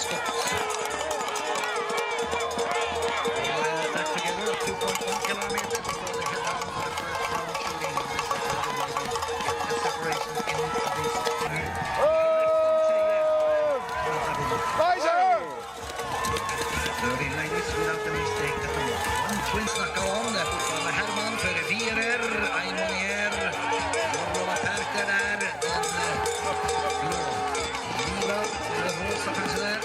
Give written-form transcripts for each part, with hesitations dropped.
skott. That together, 2.1 kilometers. So they head down for the first round shooting. The separation in this. Ladies without a mistake. Twin snackar om det fortfarande. Herman för Wierer, Aymonier, Jorlova Perker där. En blå, lila, rosa kanske där.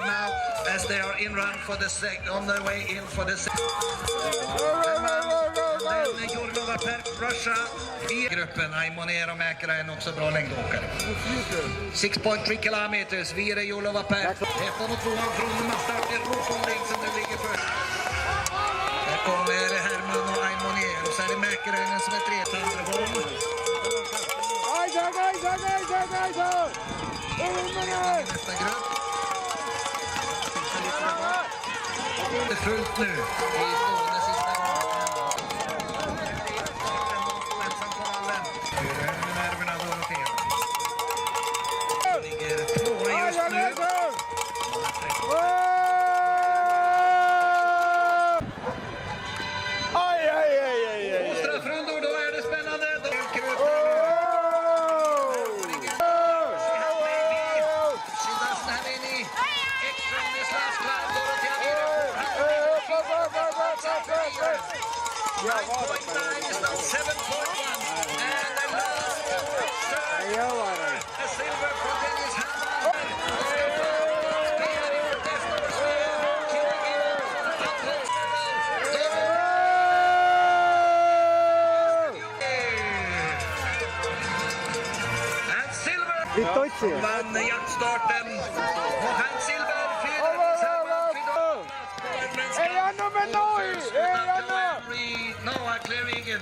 Now as they are in run for the on their way in for the Herman, Jorlova Perk, Russia. I gruppen Aymonier och Mäkera också bra längdåkare. 6.3 kilometers, Wierer, Jorlova Perk. Ettan och tvåan från Mastarter, Rosonding som nu ligger först. Här kommer Herman och Aymonier och så är det Mäkera som är tretandra. Nästa grupp. Det är fullt nu i stående sista gången. Ensam på vallen. Nerverna Dorotea. Ligger tvåa just nu. Och straffrundor, då är det spännande. She doesn't have any extra in this last climb. Dorotea Wierer. 9.9 is now 7.1. And the last serve. A silver for Dennis Herman. Vann jaktstarten och han silver Noah Clearigan.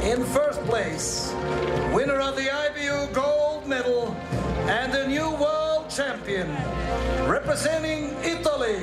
In first place, winner of the IBU gold medal and the new world champion, representing Italy,